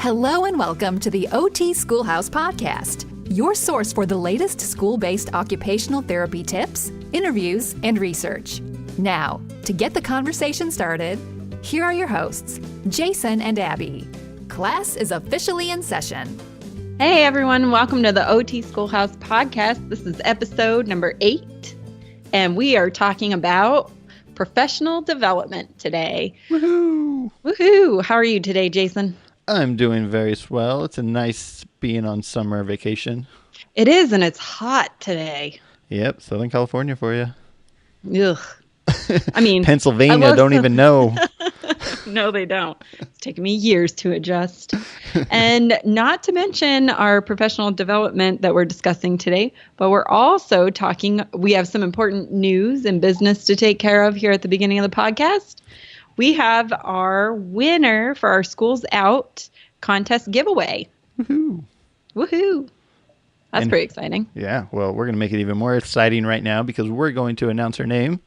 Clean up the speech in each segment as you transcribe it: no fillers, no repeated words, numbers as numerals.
Hello and welcome to the OT Schoolhouse Podcast, your source for the latest school-based occupational therapy tips, interviews, and research. Now, to get the conversation started, here are your hosts, Jayson and Abby. Class is officially in session. Hey everyone, welcome to the OT Schoolhouse Podcast. This is episode number 8, and we are talking about professional development today. Woohoo! Woohoo! How are you today, Jayson? I'm doing very swell. It's a nice being on summer vacation. It is, and it's hot today. Yep, Southern California for you. Ugh. I mean, Pennsylvania don't even know. No, they don't. It's taken me years to adjust. And not to mention our professional development that we're discussing today, but we're also we have some important news and business to take care of here at the beginning of the podcast. We have our winner for our Schools Out contest giveaway. Woohoo! Woohoo! That's pretty exciting. Yeah, well, we're going to make it even more exciting right now because we're going to announce her name.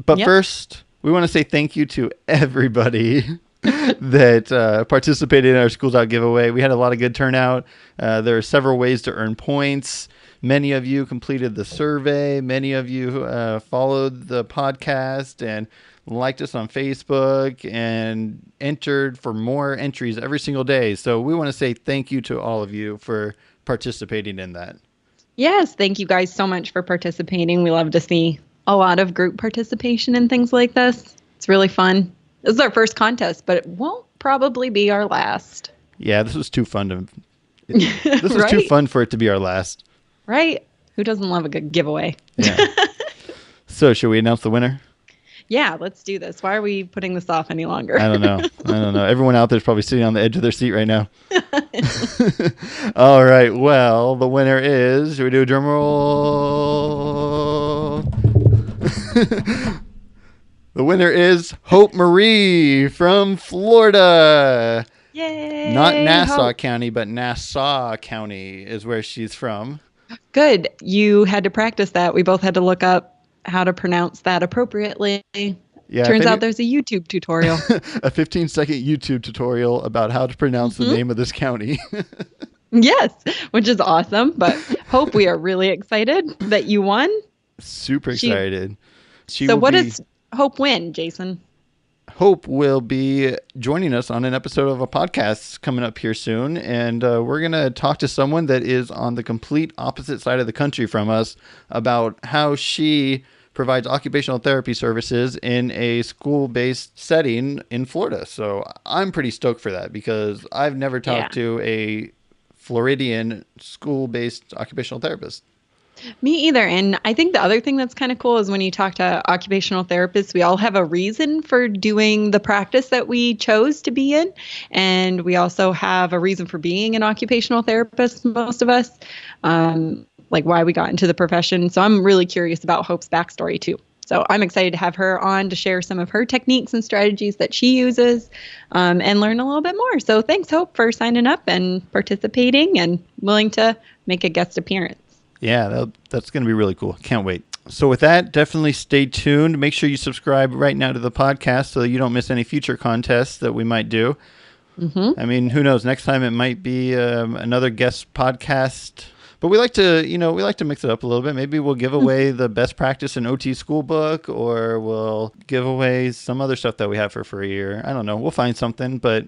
But first, we want to say thank you to everybody that participated in our Schools Out giveaway. We had a lot of good turnout. There are several ways to earn points. Many of you completed the survey. Many of you followed the podcast and liked us on Facebook and entered for more entries every single day. So we want to say thank you to all of you for participating in that. Yes, thank you guys so much for participating. We love to see a lot of group participation in things like this. It's really fun. This is our first contest, but it won't probably be our last. Yeah, this was too fun too fun for it to be our last. Right? Who doesn't love a good giveaway? Yeah. So, should we announce the winner? Yeah, let's do this. Why are we putting this off any longer? I don't know. Everyone out there is probably sitting on the edge of their seat right now. All right. Well, the winner is, should we do a drum roll? The winner is Hope Marie from Florida. Yay! Not Nassau County, but Nassau County is where she's from. Good. You had to practice that. We both had to look up how to pronounce that appropriately. Yeah, turns out there's a YouTube tutorial. A 15-second YouTube tutorial about how to pronounce the name of this county. Yes, which is awesome. But Hope, we are really excited that you won. Super excited. What does Hope win, Jayson? Hope will be joining us on an episode of a podcast coming up here soon. And we're going to talk to someone that is on the complete opposite side of the country from us about how she provides occupational therapy services in a school-based setting in Florida. So I'm pretty stoked for that because I've never talked to a Floridian school-based occupational therapist. Me either. And I think the other thing that's kind of cool is when you talk to occupational therapists, we all have a reason for doing the practice that we chose to be in. And we also have a reason for being an occupational therapist, most of us, like why we got into the profession. So I'm really curious about Hope's backstory too. So I'm excited to have her on to share some of her techniques and strategies that she uses and learn a little bit more. So thanks, Hope, for signing up and participating and willing to make a guest appearance. Yeah, that's going to be really cool. Can't wait. So with that, definitely stay tuned. Make sure you subscribe right now to the podcast so that you don't miss any future contests that we might do. I mean, who knows? Next time it might be another guest podcast. But we like to mix it up a little bit. Maybe we'll give away the best practice in OT school book, or we'll give away some other stuff that we have for free. Or I don't know. We'll find something, but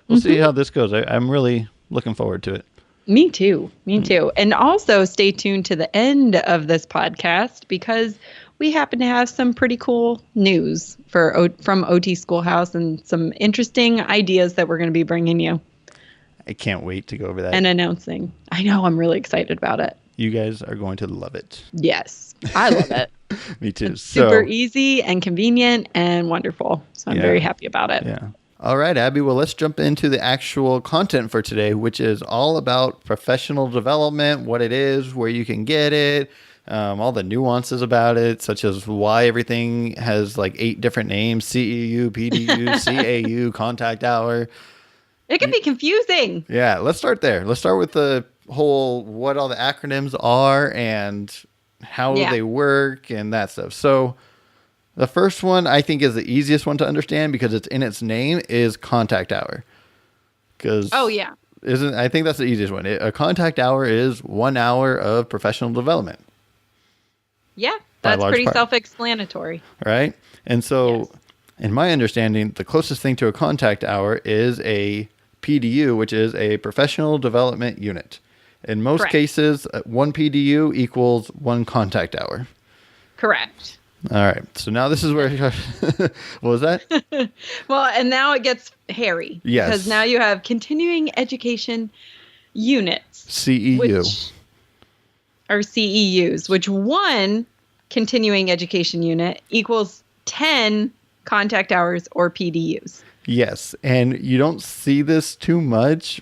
we'll see how this goes. I'm really looking forward to it. Me too. And also stay tuned to the end of this podcast because we happen to have some pretty cool news from OT Schoolhouse and some interesting ideas that we're going to be bringing you. I can't wait to go over that. And announcing. I know. I'm really excited about it. You guys are going to love it. Yes. I love it. Me too. It's super easy and convenient and wonderful. So I'm very happy about it. Yeah. All right, Abby. Well, let's jump into the actual content for today, which is all about professional development, what it is, where you can get it, all the nuances about it, such as why everything has like 8 different names: CEU, PDU, CAU, contact hour. It can be confusing. Yeah, let's start there. Let's start with the whole what all the acronyms are and how they work and that stuff. So the first one I think is the easiest one to understand because it's in its name is contact hour. Because oh, yeah. I think that's the easiest one. A contact hour is 1 hour of professional development. Yeah, that's pretty part. Self-explanatory. Right? And so, Yes. in my understanding, the closest thing to a contact hour is a PDU, which is a professional development unit. In most Correct. cases, 1 PDU equals 1 contact hour. Correct. All right. So now this is where... what was that? Well, and now it gets hairy. Yes. Because now you have continuing education units. CEU. Which are CEUs, which 1 continuing education unit equals 10 contact hours or PDUs. Yes. And you don't see this too much,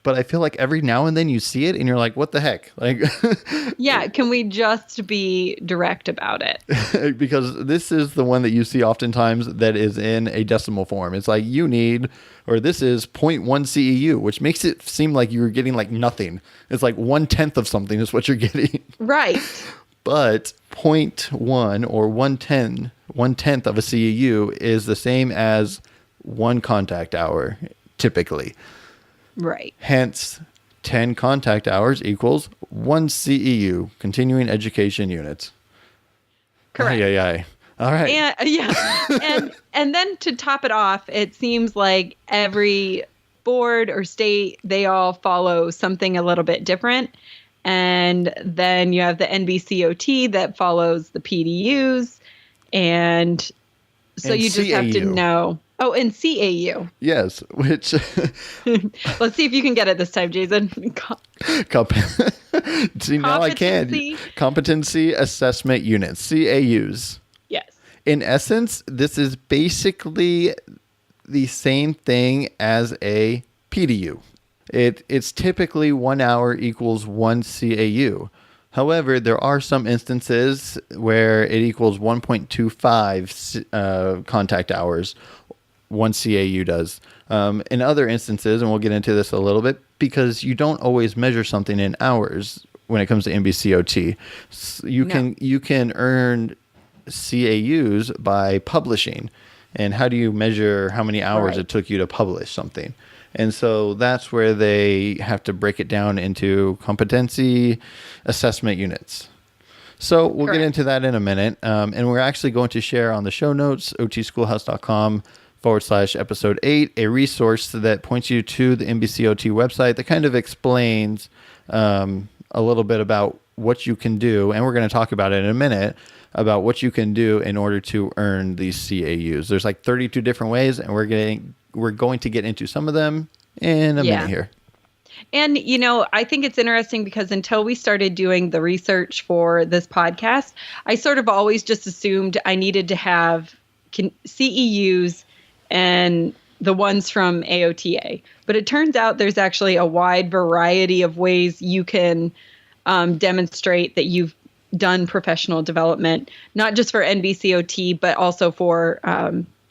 but I feel like every now and then you see it and you're like, what the heck? Like, yeah. Can we just be direct about it? because this is the one that you see oftentimes that is in a decimal form. It's like you need, or this is 0.1 CEU, which makes it seem like you're getting like nothing. It's like 1/10 of something is what you're getting. Right. But 0.1 or 1/10 of a CEU is the same as 1 contact hour, typically. Right. Hence, 10 contact hours equals 1 CEU, continuing education units. Correct. Aye. All right. And, yeah. and then to top it off, it seems like every board or state, they all follow something a little bit different. And then you have the NBCOT that follows the PDUs. And so you just have to know. Oh, and CAU. Yes, which... Let's see if you can get it this time, Jason. See, now I can. Competency Assessment Units, CAUs. Yes. In essence, this is basically the same thing as a PDU. It's typically 1 hour equals 1 CAU. However, there are some instances where it equals 1.25 contact hours. 1 CAU does. In other instances, and we'll get into this a little bit, because you don't always measure something in hours when it comes to NBCOT. You can earn CAUs by publishing. And how do you measure how many hours it took you to publish something? And so that's where they have to break it down into competency assessment units. So we'll get into that in a minute. And we're actually going to share on the show notes, otschoolhouse.com/episode 8, a resource that points you to the NBCOT website that kind of explains a little bit about what you can do. And we're going to talk about it in a minute, about what you can do in order to earn these CAUs. There's like 32 different ways, and we're going to get into some of them in a minute here. And, I think it's interesting because until we started doing the research for this podcast, I sort of always just assumed I needed to have CEUs and the ones from AOTA. But it turns out there's actually a wide variety of ways you can demonstrate that you've done professional development, not just for NBCOT, but also for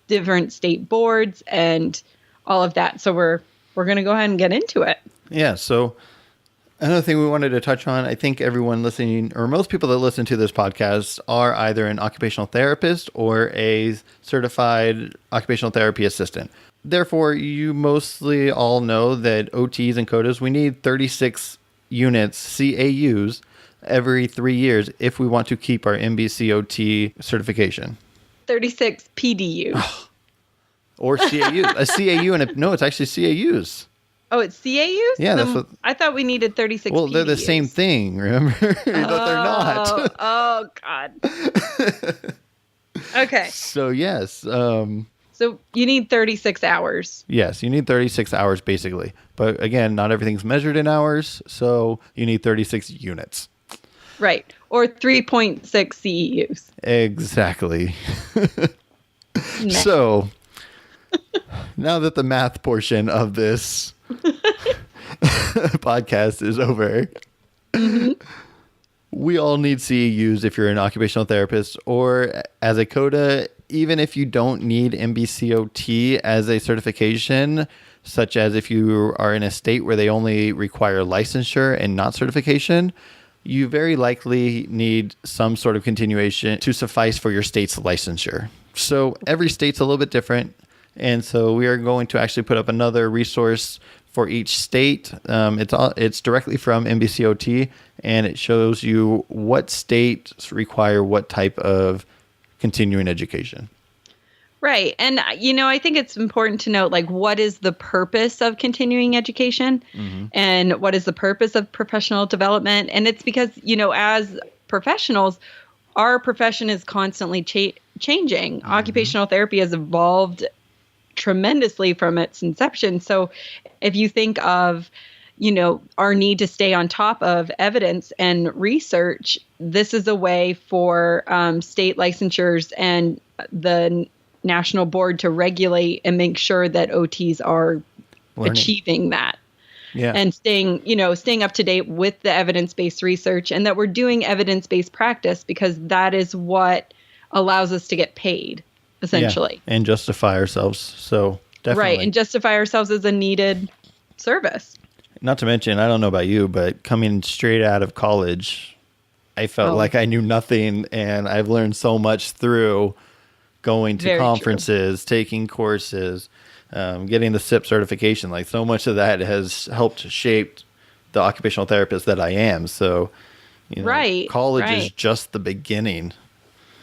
different state boards and all of that. So we're going to go ahead and get into it. Yeah. So another thing we wanted to touch on, I think everyone listening, or most people that listen to this podcast, are either an occupational therapist or a certified occupational therapy assistant. Therefore, you mostly all know that OTs and COTAs, we need 36 units, CAUs, every 3 years if we want to keep our NBCOT certification. 36 PDUs. Or CAUs. A CAU and no, it's actually CAUs. Oh, it's CAUs? Yeah, that's what... I thought we needed 36 Well, PDUs. they're the same thing, remember? But they're not. Oh, God. Okay. So, yes. So you need 36 hours. Yes, you need 36 hours, basically. But again, not everything's measured in hours, so you need 36 units. Right. Or 3.6 CEUs. Exactly. So, now that the math portion of this podcast is over, we all need CEUs if you're an occupational therapist, or as a COTA, even if you don't need NBCOT as a certification, such as if you are in a state where they only require licensure and not certification, you very likely need some sort of continuation to suffice for your state's licensure. So every state's a little bit different. And so we are going to actually put up another resource for each state. It's directly from NBCOT, and it shows you what states require what type of continuing education. Right. And, I think it's important to note, what is the purpose of continuing education and what is the purpose of professional development? And it's because, as professionals, our profession is constantly changing. Occupational therapy has evolved tremendously from its inception. So if you think of, our need to stay on top of evidence and research, this is a way for state licensures and the national board to regulate and make sure that OTs are achieving that. Yeah. And staying up to date with the evidence-based research, and that we're doing evidence-based practice because that is what allows us to get paid, essentially. Yeah. And justify ourselves. So definitely. Right. And justify ourselves as a needed service. Not to mention, I don't know about you, but coming straight out of college, I felt like I knew nothing, and I've learned so much through going to conferences, taking courses, getting the SIP certification. Like, so much of that has helped shape the occupational therapist that I am. So, college is just the beginning.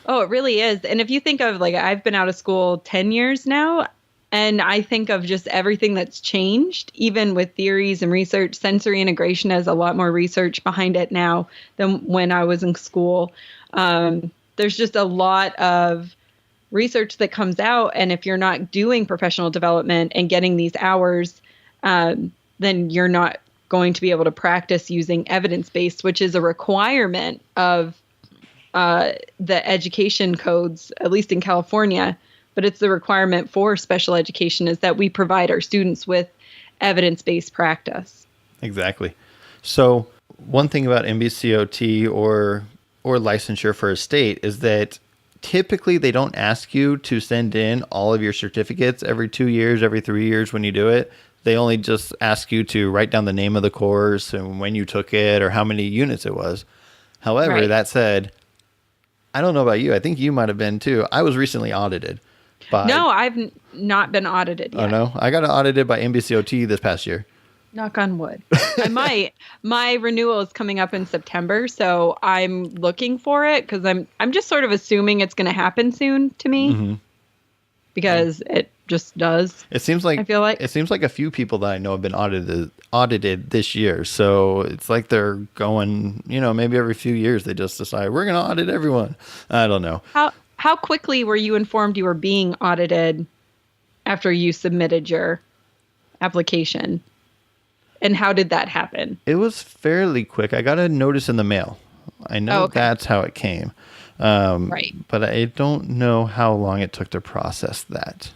Oh, it really is. And if you think of, I've been out of school 10 years now, and I think of just everything that's changed, even with theories and research. Sensory integration has a lot more research behind it now than when I was in school. There's just a lot of research that comes out, and if you're not doing professional development and getting these hours, then you're not going to be able to practice using evidence-based, which is a requirement of the education codes, at least in California. But it's the requirement for special education is that we provide our students with evidence-based practice. Exactly. So one thing about NBCOT or licensure for a state is that typically they don't ask you to send in all of your certificates every 2 years, every 3 years when you do it. They only just ask you to write down the name of the course and when you took it or how many units it was. However, that said, I don't know about you. I think you might have been too. I was recently audited. No, I've not been audited yet. Oh, no? I got audited by NBCOT this past year. Knock on wood. I might. My renewal is coming up in September, so I'm looking for it because I'm just sort of assuming it's going to happen soon to me because it just does. It seems like a few people that I know have been audited this year. So it's like they're going, maybe every few years they just decide we're going to audit everyone. I don't know. How quickly were you informed you were being audited after you submitted your application? And how did that happen? It was fairly quick. I got a notice in the mail. I know that's how it came. Right. But I don't know how long it took to process that.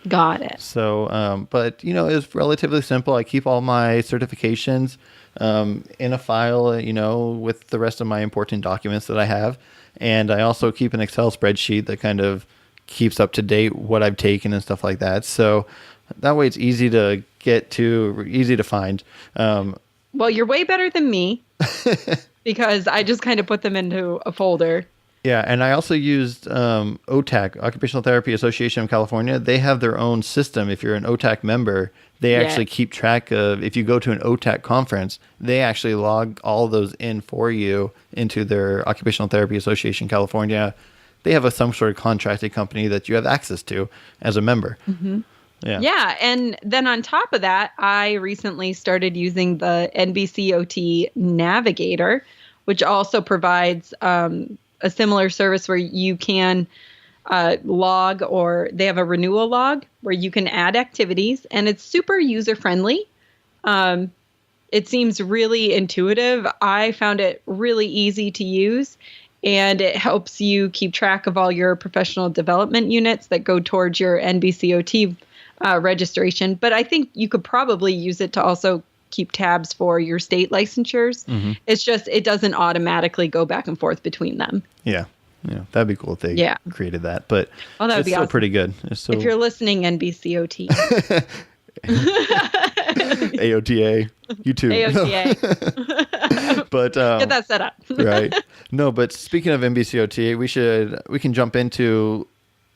Got it. So, but, it was relatively simple. I keep all my certifications in a file, with the rest of my important documents that I have. And I also keep an Excel spreadsheet that kind of keeps up to date what I've taken and stuff like that. So that way it's easy to get to, easy to find. Well, you're way better than me because I just kind of put them into a folder. Yeah, and I also used OTAC, Occupational Therapy Association of California. They have their own system. If you're an OTAC member, they actually keep track of, if you go to an OTAC conference, they actually log all those in for you into their Occupational Therapy Association California. They have some sort of contracted company that you have access to as a member. Mm-hmm. Yeah. And then on top of that, I recently started using the NBCOT Navigator, which also provides a similar service where you can log, or they have a renewal log where you can add activities, and it's super user friendly. It seems really intuitive. I found it really easy to use, and it helps you keep track of all your professional development units that go towards your NBCOT registration. But I think you could probably use it to also keep tabs for your state licensures. Mm-hmm. It's just, it doesn't automatically go back and forth between them. Yeah. Yeah. That'd be cool if they created that, but that would be still awesome. Pretty good. If you're listening, NBCOT. AOTA, YouTube. AOTA. But get that set up. Right. No, but speaking of NBCOT, we can jump into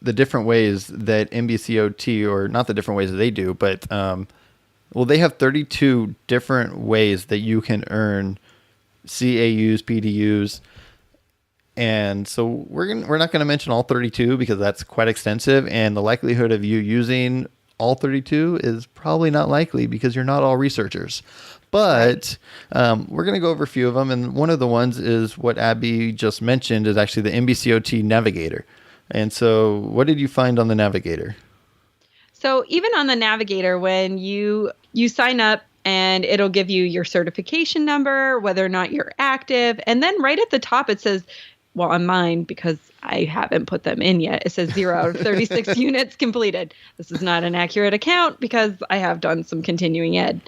the different ways that NBCOT, or not the different ways that they do, but they have 32 different ways that you can earn CAUs, PDUs. And so we're not going to mention all 32 because that's quite extensive, and the likelihood of you using all 32 is probably not likely because you're not all researchers. But we're going to go over a few of them, and one of the ones is what Abby just mentioned is actually the NBCOT Navigator. And so what did you find on the Navigator? So even on the Navigator, when you sign up, and it'll give you your certification number, whether or not you're active, and then right at the top it says, well, on mine, because I haven't put them in yet, it says 0 out of 36 units completed. This is not an accurate account because I have done some continuing ed.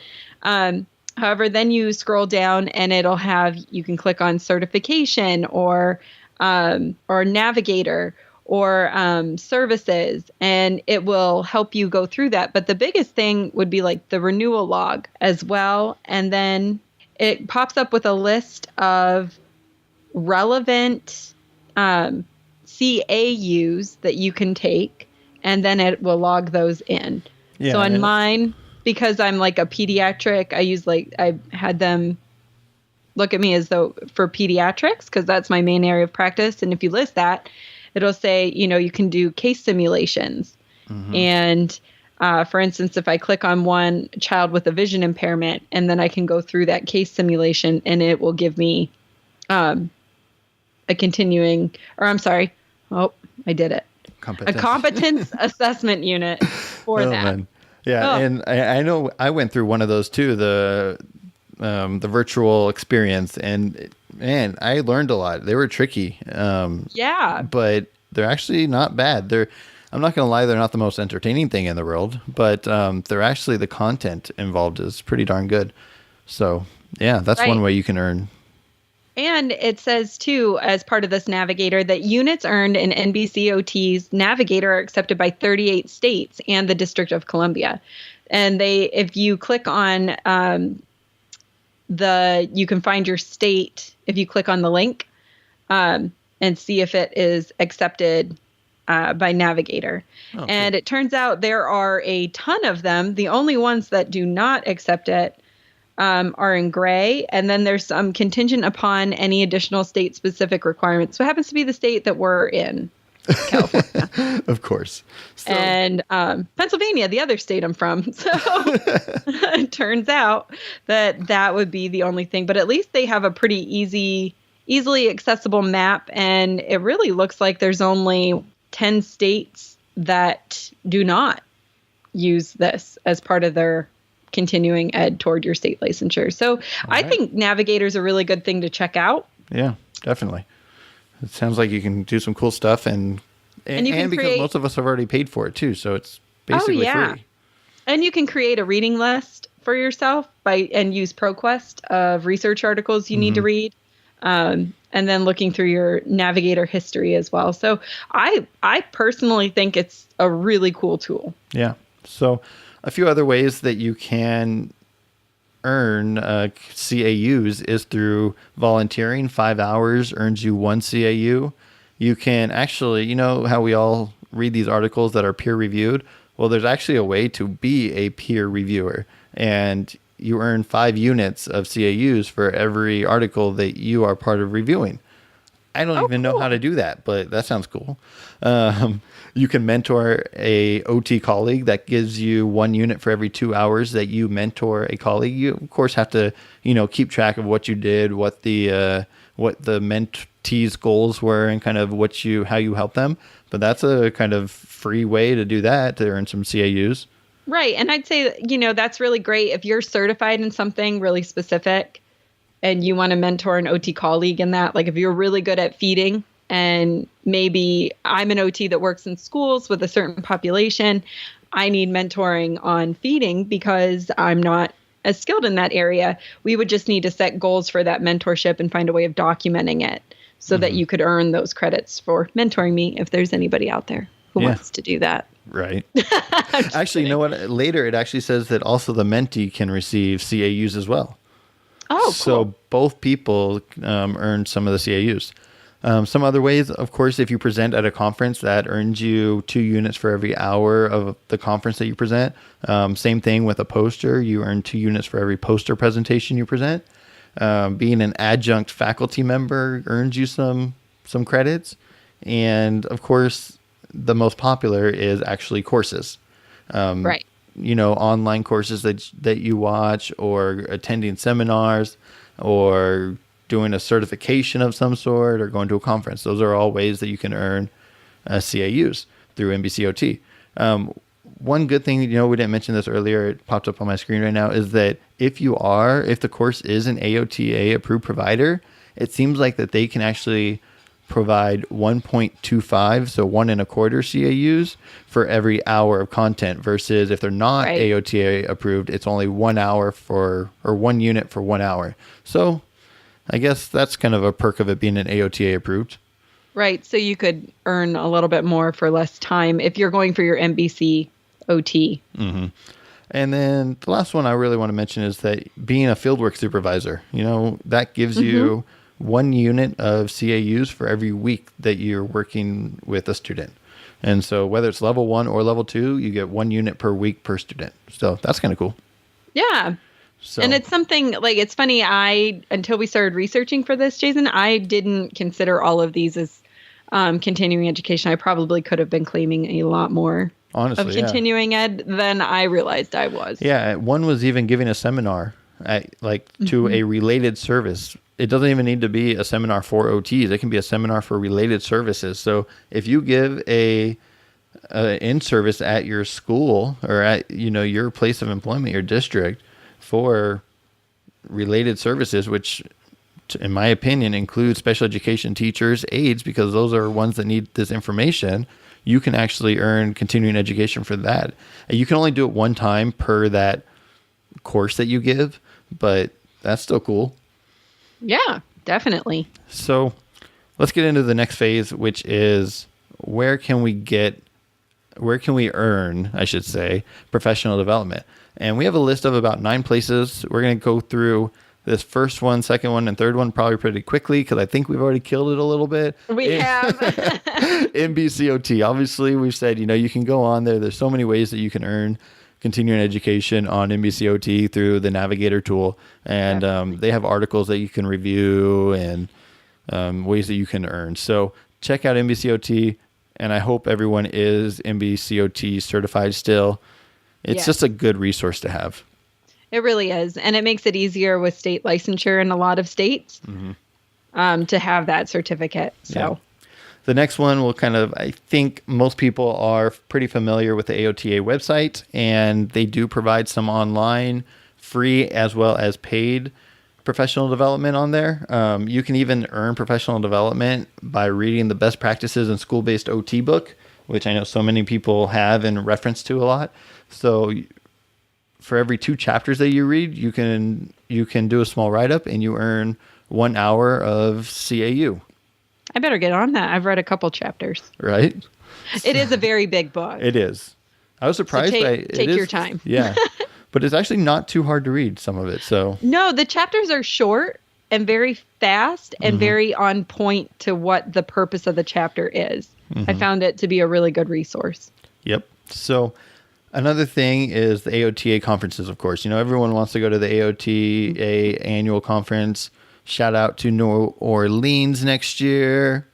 However, then you scroll down and it'll have, you can click on certification or navigator or services, and it will help you go through that. But the biggest thing would be like the renewal log as well. And then it pops up with a list of relevant CAUs that you can take, and then it will log those in. Yeah, so on mine, because I'm like a pediatric, I had them look at me as though for pediatrics, because that's my main area of practice. And if you list that, it'll say, you can do case simulations. Mm-hmm. And for instance, if I click on one child with a vision impairment, and then I can go through that case simulation, and it will give me a competence assessment unit for that. Man. Yeah, and I know I went through one of those too, the virtual experience, and man, I learned a lot. They were tricky. But they're actually not bad. I'm not going to lie, they're not the most entertaining thing in the world, but they're actually, the content involved is pretty darn good. So yeah, that's one way you can earn. And it says, too, as part of this Navigator, that units earned in NBCOT's Navigator are accepted by 38 states and the District of Columbia. And if you click on you can find your state if you click on the link and see if it is accepted by Navigator. Oh, and it turns out there are a ton of them. The only ones that do not accept it are in gray, and then there's some contingent upon any additional state-specific requirements. So it happens to be the state that we're in, California. Of course. So. And Pennsylvania, the other state I'm from. So it turns out that would be the only thing. But at least they have a pretty easily accessible map, and it really looks like there's only 10 states that do not use this as part of their continuing ed toward your state licensure. So I think Navigator is a really good thing to check out. Yeah, definitely. It sounds like you can do some cool stuff, and because most of us have already paid for it too, so it's basically free. And you can create a reading list for yourself and use ProQuest of research articles you need to read, and then looking through your Navigator history as well. So I personally think it's a really cool tool. Yeah. So a few other ways that you can earn CAUs is through volunteering. 5 hours earns you 1 CAU. You can actually, how we all read these articles that are peer reviewed? Well, there's actually a way to be a peer reviewer, and you earn 5 units of CAUs for every article that you are part of reviewing. I don't even know how to do that, but that sounds cool. You can mentor a OT colleague. That gives you 1 unit for every 2 hours that you mentor a colleague. You, of course, have to, keep track of what you did, what the mentee's goals were, and kind of how you help them. But that's a kind of free way to do that, to earn some CAUs. Right. And I'd say, that's really great if you're certified in something really specific and you want to mentor an OT colleague in that. Like if you're really good at feeding, and maybe I'm an OT that works in schools with a certain population, I need mentoring on feeding because I'm not as skilled in that area. We would just need to set goals for that mentorship and find a way of documenting it so that you could earn those credits for mentoring me if there's anybody out there who wants to do that. Right. Actually, you know what? Later, it actually says that also the mentee can receive CAUs as well. Oh, cool. So both people earn some of the CAUs. Some other ways, of course, if you present at a conference, that earns you 2 units for every hour of the conference that you present. Same thing with a poster. You earn 2 units for every poster presentation you present. Being an adjunct faculty member earns you some credits. And, of course, the most popular is actually courses. Right. Online courses that you watch, or attending seminars, or doing a certification of some sort, or going to a conference. Those are all ways that you can earn CAUs through NBCOT. One good thing, we didn't mention this earlier, it popped up on my screen right now, is that if the course is an AOTA approved provider, it seems like that they can actually provide 1.25, so 1.25 CAUs for every hour of content, versus if they're not AOTA approved, it's only 1 hour or 1 unit for 1 hour. So I guess that's kind of a perk of it being an AOTA approved. Right. So you could earn a little bit more for less time if you're going for your NBCOT. Mm-hmm. And then the last one I really want to mention is that being a fieldwork supervisor, that gives you 1 unit of CAUs for every week that you're working with a student. And so whether it's level 1 or level 2, you get 1 unit per week per student. So that's kind of cool. Yeah. So. And it's something it's funny. Until we started researching for this, Jayson, I didn't consider all of these as continuing education. I probably could have been claiming a lot more of continuing ed than I realized I was. Yeah. One was even giving a seminar to a related service. It doesn't even need to be a seminar for OTs. It can be a seminar for related services. So if you give a in-service at your school, or at your place of employment, your district, for related services, which in my opinion include special education teachers, aides, because those are ones that need this information, you can actually earn continuing education for that. And you can only do it one time per that course that you give, but that's still cool. Yeah, definitely. So let's get into the next phase, which is where can we earn, I should say, professional development. And we have a list of about 9 places. We're going to go through this first one, second one, and third one probably pretty quickly, because I think we've already killed it a little bit. We have. NBCOT. Obviously, we've said, you can go on there. There's so many ways that you can earn continuing education on NBCOT through the Navigator tool. And they have articles that you can review and ways that you can earn. So check out NBCOT, and I hope everyone is NBCOT certified still. It's just a good resource to have. It really is. And it makes it easier with state licensure in a lot of states to have that certificate. So the next one will I think most people are pretty familiar with the AOTA website, and they do provide some online free as well as paid professional development on there. You can even earn professional development by reading the Best Practices in School-Based OT book, which I know so many people have and reference to a lot. So for every 2 chapters that you read, you can do a small write-up, and you earn 1 hour of CAU. I better get on that. I've read a couple chapters. Right? It is a very big book. It is. I was surprised by it. Take your time. Yeah. But it's actually not too hard to read, some of it. So no, the chapters are short and very fast and very on point to what the purpose of the chapter is. I found it to be a really good resource. Yep. So another thing is the AOTA conferences, of course. Everyone wants to go to the AOTA annual conference. Shout out to New Orleans next year.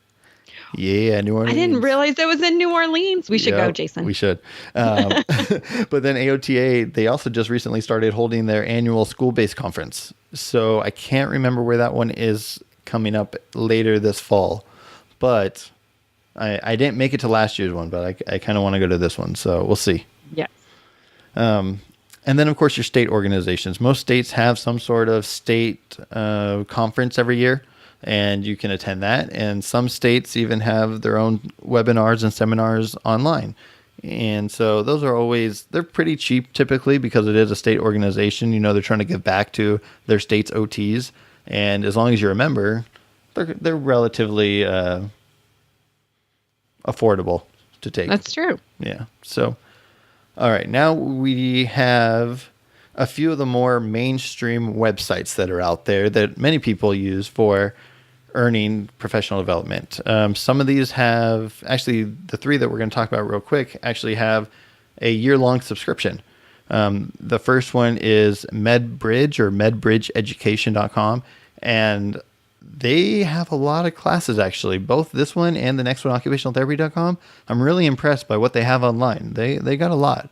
Yeah, New Orleans. I didn't realize it was in New Orleans. We should go, Jayson. We should. But then AOTA, they also just recently started holding their annual school-based conference. So I can't remember where that one is coming up later this fall. But I didn't make it to last year's one, but I kind of want to go to this one. So we'll see. Yes. And then, of course, your state organizations. Most states have some sort of state conference every year, and you can attend that. And some states even have their own webinars and seminars online. And so those are they're pretty cheap typically, because it is a state organization. They're trying to give back to their state's OTs. And as long as you're a member, they're relatively affordable to take. That's true. Yeah. So, all right. Now we have a few of the more mainstream websites that are out there that many people use for earning professional development. Some of these have, actually the 3 that we're going to talk about real quick actually have a year-long subscription. The first one is MedBridge or medbridgeeducation.com. And they have a lot of classes, actually, both this one and the next one, occupationaltherapy.com. I'm really impressed by what they have online. They got a lot.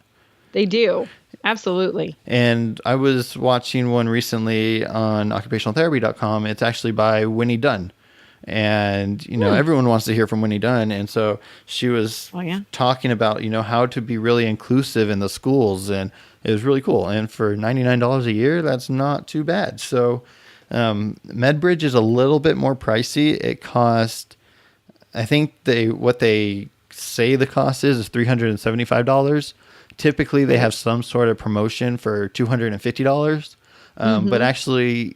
They do. Absolutely. And I was watching one recently on occupationaltherapy.com. It's actually by Winnie Dunn. And, everyone wants to hear from Winnie Dunn. And so she was talking about, how to be really inclusive in the schools. And it was really cool. And for $99 a year, that's not too bad. So MedBridge is a little bit more pricey. It costs, I think what they say the cost is $375. Typically, they have some sort of promotion for $250. But actually,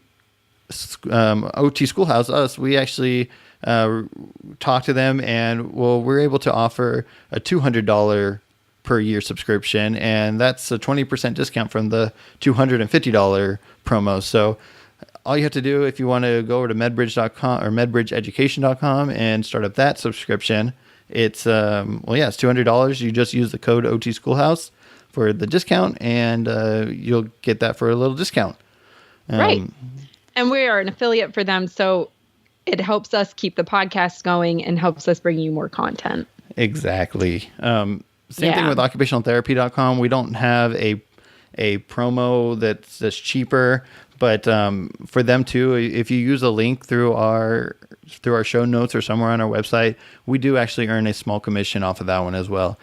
OT Schoolhouse, we actually talked to them, and we're able to offer a $200 per year subscription, and that's a 20% discount from the $250 promo. So all you have to do if you want to go over to medbridge.com or medbridgeeducation.com and start up that subscription, it's it's $200. You just use the code OT Schoolhouse for the discount, and you'll get that for a little discount. Right. And we are an affiliate for them, so it helps us keep the podcast going and helps us bring you more content. Exactly. Same thing with occupationaltherapy.com. We don't have a promo that's cheaper, but for them too, if you use a link through our show notes or somewhere on our website, we do actually earn a small commission off of that one as well.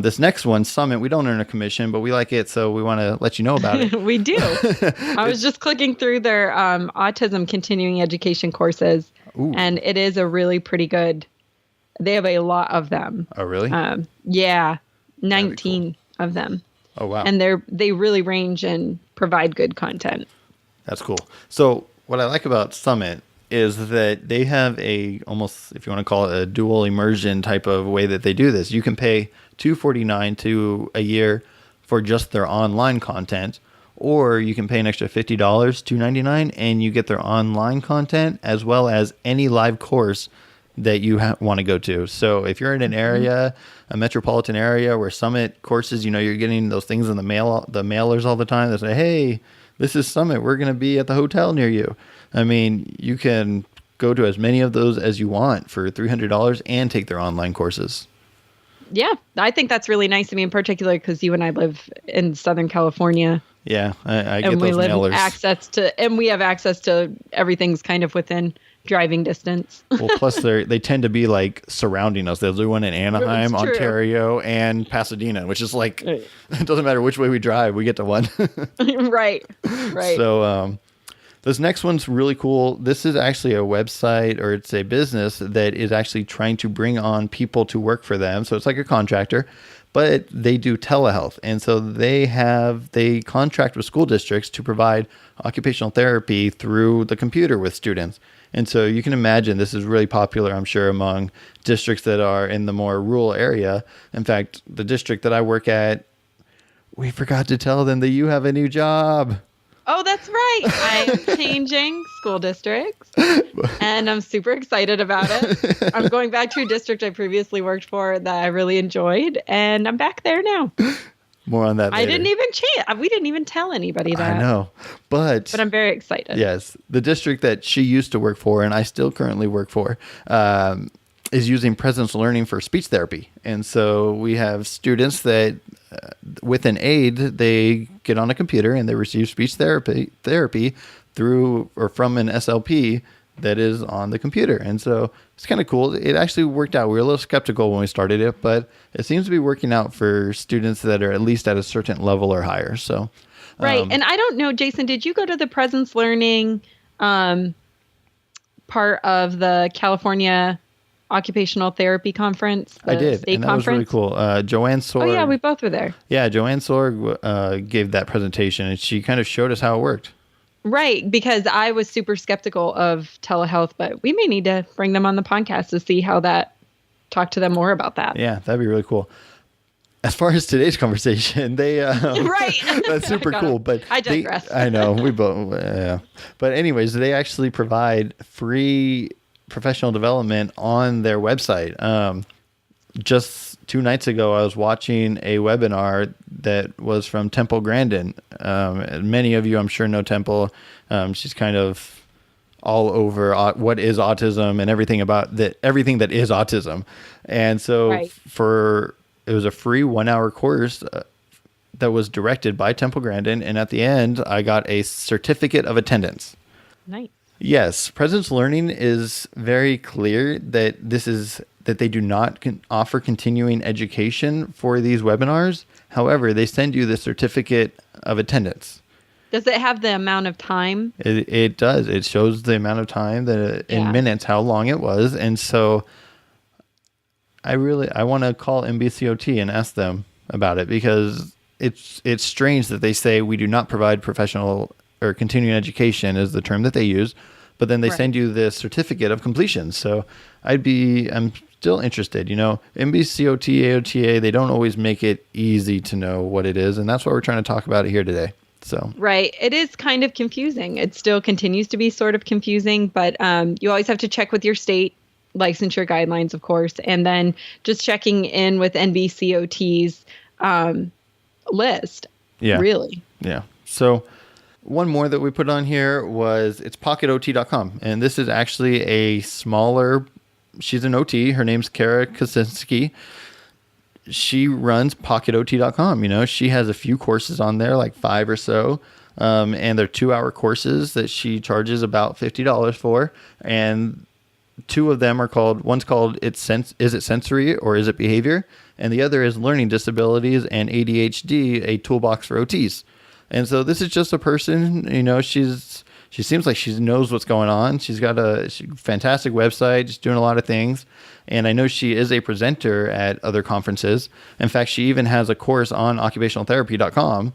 This next one, Summit, we don't earn a commission, but we like it, so we want to let you know about it. We do. I was just clicking through their autism continuing education courses, and it is a really pretty good. They have a lot of them. Oh, really? 19 of them. Oh, wow. And they really range and provide good content. That's cool. So what I like about Summit is that they have almost, if you want to call it, a dual immersion type of way that they do this. You can pay $249 a year for just their online content, or you can pay an extra $50, $299, and you get their online content as well as any live course that you want to go to. So if you're in an area, a metropolitan area where Summit courses, you're getting those things in the mailers all the time that say, hey, this is Summit. We're going to be at the hotel near you. I mean, you can go to as many of those as you want for $300 and take their online courses. Yeah, I think that's really nice. I mean, particularly because you and I live in Southern California. Yeah, I get those mailers. And we have access to everything's kind of within driving distance. Well, plus they tend to be like surrounding us. They'll do one in Anaheim, Ontario, and Pasadena, which is like, it doesn't matter which way we drive, we get to one. Right. So this next one's really cool. This is actually a website, or it's a business that is actually trying to bring on people to work for them. So it's like a contractor, but they do telehealth. And so they contract with school districts to provide occupational therapy through the computer with students. And so you can imagine this is really popular, I'm sure, among districts that are in the more rural area. In fact, the district that I work at, we forgot to tell them that you have a new job. Oh, that's right. I am changing school districts, and I'm super excited about it. I'm going back to a district I previously worked for that I really enjoyed, and I'm back there now. More on that later. I didn't even change. We didn't even tell anybody that. I know, but I'm very excited. Yes, the district that she used to work for, and I still currently work for, is using presence learning for speech therapy. And so we have students that with an aid, they get on a computer and they receive speech therapy through or from an SLP that is on the computer. And so it's kind of cool. It actually worked out. We were a little skeptical when we started it, but it seems to be working out for students that are at least at a certain level or higher. So, right. And I don't know, Jason, did you go to the presence learning part of the California Occupational Therapy Conference? I did, and that was really cool. Joanne Sorg. Oh, yeah, we both were there. Yeah, Joanne Sorg gave that presentation, and she kind of showed us how it worked. Right, because I was super skeptical of telehealth, but we may need to bring them on the podcast to see how talk to them more about that. Yeah, that'd be really cool. As far as today's conversation, they right. That's super cool. But I digress. I know we both. But anyways, they actually provide free professional development on their website. Just 2 nights ago, I was watching a webinar that was from Temple Grandin. Many of you, I'm sure, know Temple. She's kind of all over what is autism and everything about that, everything that is autism. And so it was a free 1-hour course that was directed by Temple Grandin. And at the end, I got a certificate of attendance. Nice. Yes. Presence Learning is very clear that that they do not offer continuing education for these webinars. However, they send you the certificate of attendance. Does it have the amount of time? It does. It shows the amount of time in minutes, how long it was. And so I want to call NBCOT and ask them about it, because it's strange that they say we do not provide professional or continuing education is the term that they use, but then they send you the certificate of completion. So I'm still interested. NBCOT, AOTA, they don't always make it easy to know what it is. And that's why we're trying to talk about it here today. So right. It is kind of confusing. It still continues to be sort of confusing, but you always have to check with your state licensure guidelines, of course, and then just checking in with NBCOT's list. Yeah. Really. Yeah. So one more that we put on here it's PocketOT.com. And this is actually a smaller, she's an OT. Her name's Cara Kocinski. She runs PocketOT.com. She has a few courses on there, like 5 or so. And they're 2-hour courses that she charges about $50 for. And 2 of them are one's called Is It Sensory or Is It Behavior? And the other is Learning Disabilities and ADHD, a toolbox for OTs. And so this is just a person, she seems like she knows what's going on. She's got a fantastic website, just doing a lot of things. And I know she is a presenter at other conferences. In fact, she even has a course on occupationaltherapy.com.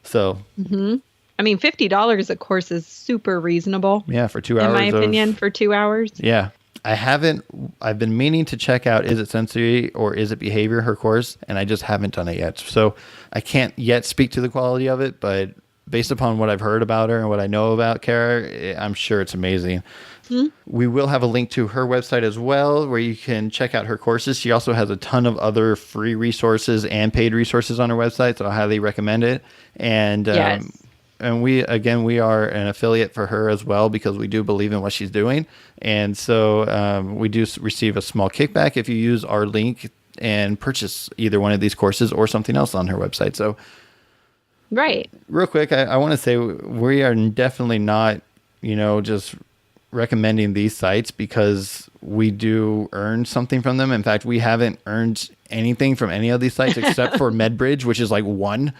So, I mean, $50 a course is super reasonable. Yeah, for 2 hours. In my opinion, for 2 hours. Yeah. I've been meaning to check out Is It Sensory or Is It Behavior, her course, and I just haven't done it yet. So I can't yet speak to the quality of it, but based upon what I've heard about her and what I know about Cara, I'm sure it's amazing. We will have a link to her website as well, where you can check out her courses. She also has a ton of other free resources and paid resources on her website, so I highly recommend it. And and we are an affiliate for her as well, because we do believe in what she's doing. And so we do receive a small kickback if you use our link and purchase either one of these courses or something else on her website. So real quick, I want to say we are definitely not, just recommending these sites because we do earn something from them. In fact, we haven't earned anything from any of these sites except for MedBridge, which is like one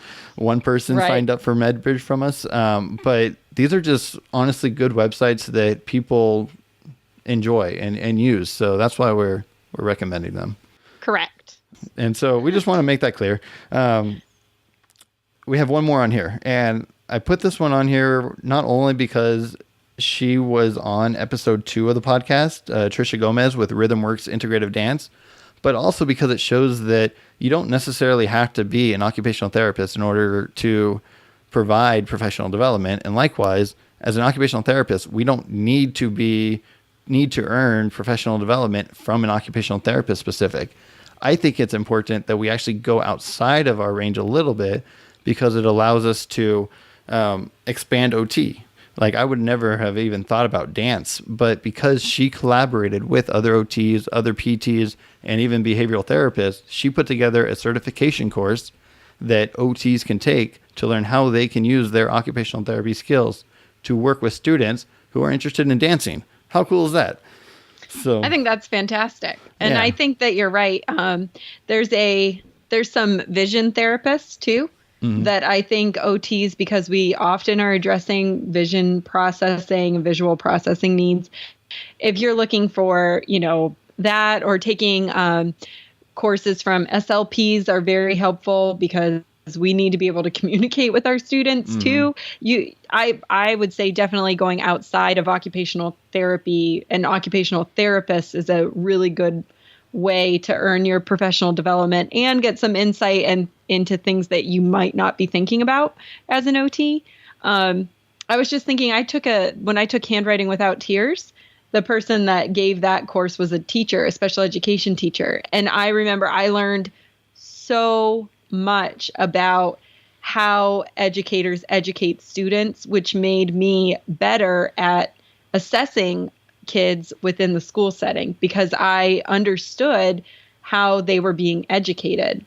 person signed up for MedBridge from us. But these are just honestly good websites that people enjoy and use. So that's why we're recommending them. Correct. And so we just want to make that clear. We have one more on here, and I put this one on here not only because she was on episode 2 of the podcast, Trisha Gomez with RhythmWorks Integrative Dance, but also because it shows that you don't necessarily have to be an occupational therapist in order to provide professional development. And likewise, as an occupational therapist, we don't need to earn professional development from an occupational therapist specific. I think it's important that we actually go outside of our range a little bit, because it allows us to expand OT. Like, I would never have even thought about dance, but because she collaborated with other OTs, other PTs, and even behavioral therapists, she put together a certification course that OTs can take to learn how they can use their occupational therapy skills to work with students who are interested in dancing. How cool is that? So I think that's fantastic. And I think that you're right. There's some vision therapists too. That I think OTs, because we often are addressing vision processing and visual processing needs. If you're looking for, that, or taking courses from SLPs are very helpful, because we need to be able to communicate with our students too. I would say definitely going outside of occupational therapy and occupational therapists is a really good way to earn your professional development and get some insight into things that you might not be thinking about as an OT. I was just thinking, when I took Handwriting Without Tears, the person that gave that course was a teacher, a special education teacher. And I remember I learned so much about how educators educate students, which made me better at assessing kids within the school setting because I understood how they were being educated.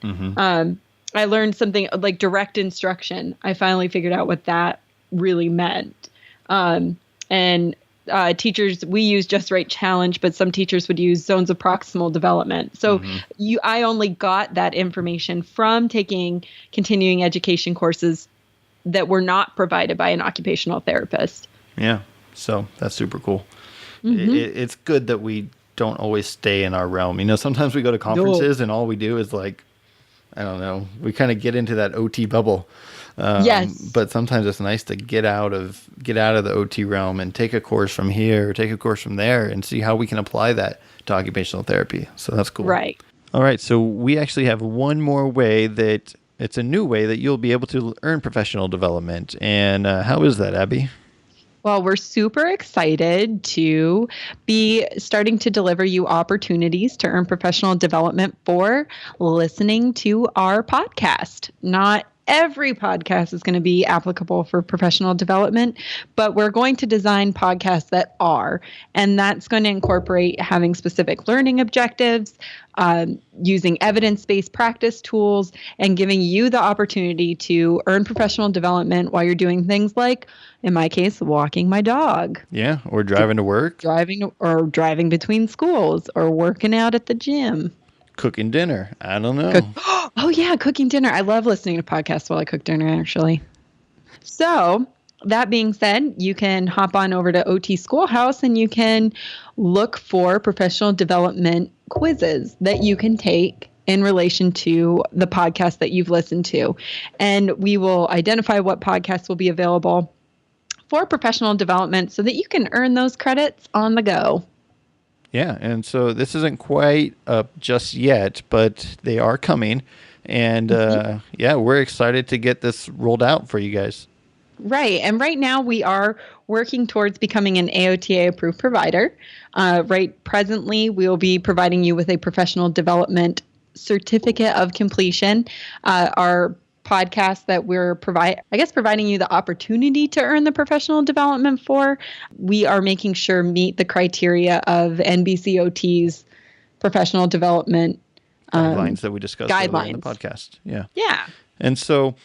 I learned something like direct instruction. I finally figured out what that really meant. And teachers, we use Just Right Challenge, but some teachers would use zones of proximal development. So I only got that information from taking continuing education courses that were not provided by an occupational therapist. Yeah. So that's super cool. It's good that we don't always stay in our realm. You know, sometimes we go to conferences and all we do is like, I don't know, we kind of get into that OT bubble. Yes. But sometimes it's nice to get out of the OT realm and take a course from here or take a course from there and see how we can apply that to occupational therapy. So that's cool. Right. All right. So we actually have one more way that it's a new way that you'll be able to earn professional development. And how is that, Abby? Well, we're super excited to be starting to deliver you opportunities to earn professional development for listening to our podcast. Not every podcast is going to be applicable for professional development, but we're going to design podcasts that are, and that's going to incorporate having specific learning objectives, using evidence-based practice tools, and giving you the opportunity to earn professional development while you're doing things like, in my case, walking my dog. Yeah, or driving to work. Driving between schools, or working out at the gym. Cooking dinner. I don't know. Oh, yeah, cooking dinner. I love listening to podcasts while I cook dinner, actually. So that being said, you can hop on over to OT Schoolhouse and you can look for professional development quizzes that you can take in relation to the podcast that you've listened to. And we will identify what podcasts will be available for professional development so that you can earn those credits on the go. Yeah, and so this isn't quite up just yet, but they are coming. And yeah, we're excited to get this rolled out for you guys. Right. And right now we are working towards becoming an AOTA approved provider. Presently, we'll be providing you with a professional development certificate of completion. Our podcast that we're providing you the opportunity to earn the professional development for, we are making sure meet the criteria of NBCOT's professional development guidelines that we discussed earlier in the podcast. Yeah. Yeah. And so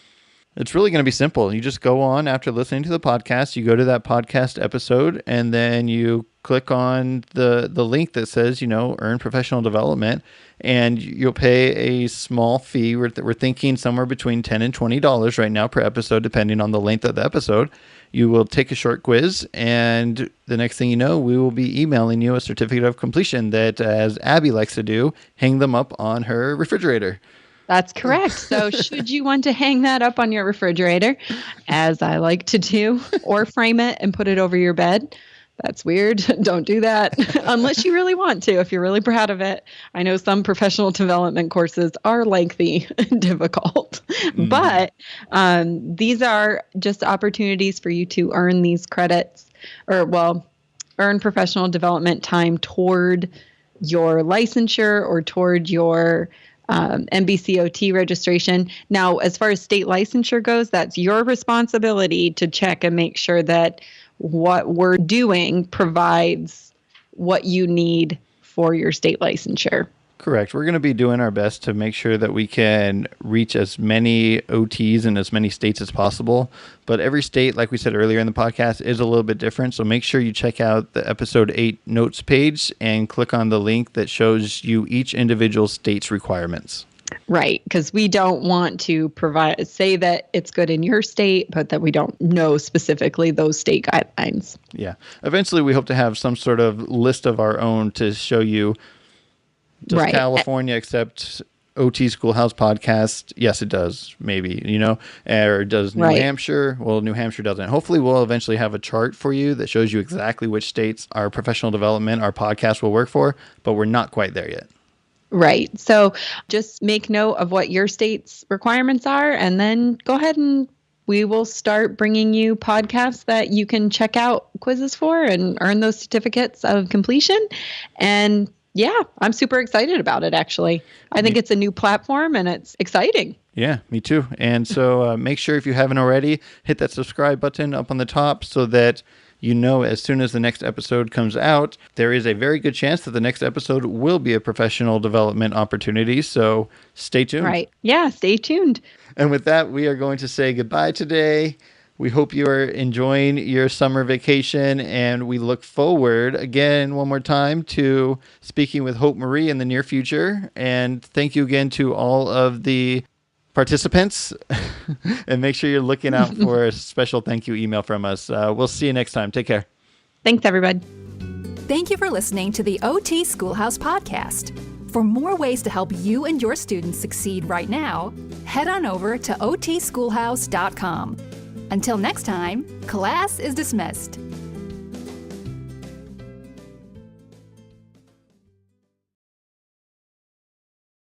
it's really going to be simple. You just go on after listening to the podcast, you go to that podcast episode, and then you click on the link that says, earn professional development, and you'll pay a small fee. We're thinking somewhere between $10 and $20 right now per episode, depending on the length of the episode. You will take a short quiz, and the next thing you know, we will be emailing you a certificate of completion that, as Abby likes to do, hang them up on her refrigerator. That's correct. So should you want to hang that up on your refrigerator, as I like to do, or frame it and put it over your bed, that's weird. Don't do that unless you really want to, if you're really proud of it. I know some professional development courses are lengthy and difficult, but these are just opportunities for you to earn these credits earn professional development time toward your licensure or toward your NBCOT registration. Now, as far as state licensure goes, that's your responsibility to check and make sure that what we're doing provides what you need for your state licensure. Correct. We're going to be doing our best to make sure that we can reach as many OTs in as many states as possible. But every state, like we said earlier in the podcast, is a little bit different. So make sure you check out the episode 8 notes page and click on the link that shows you each individual state's requirements. Right, because we don't want to say that it's good in your state, but that we don't know specifically those state guidelines. Yeah. Eventually, we hope to have some sort of list of our own to show you. Does California accept OT Schoolhouse podcast? Yes, it does. Maybe, or does New Hampshire? Well, New Hampshire doesn't. Hopefully, we'll eventually have a chart for you that shows you exactly which states our professional development, our podcast will work for, but we're not quite there yet. Right. So just make note of what your state's requirements are, and then go ahead and we will start bringing you podcasts that you can check out quizzes for and earn those certificates of completion. And yeah, I'm super excited about it, actually. I think it's a new platform and it's exciting. Yeah, me too. And so make sure if you haven't already, hit that subscribe button up on the top so that you know as soon as the next episode comes out. There is a very good chance that the next episode will be a professional development opportunity. So stay tuned. Right. Yeah, stay tuned. And with that, we are going to say goodbye today. We hope you are enjoying your summer vacation, and we look forward again one more time to speaking with Hope Marie in the near future. And thank you again to all of the participants, and make sure you're looking out for a special thank you email from us. We'll see you next time. Take care. Thanks, everybody. Thank you for listening to the OT Schoolhouse Podcast. For more ways to help you and your students succeed right now, head on over to otschoolhouse.com. Until next time, class is dismissed.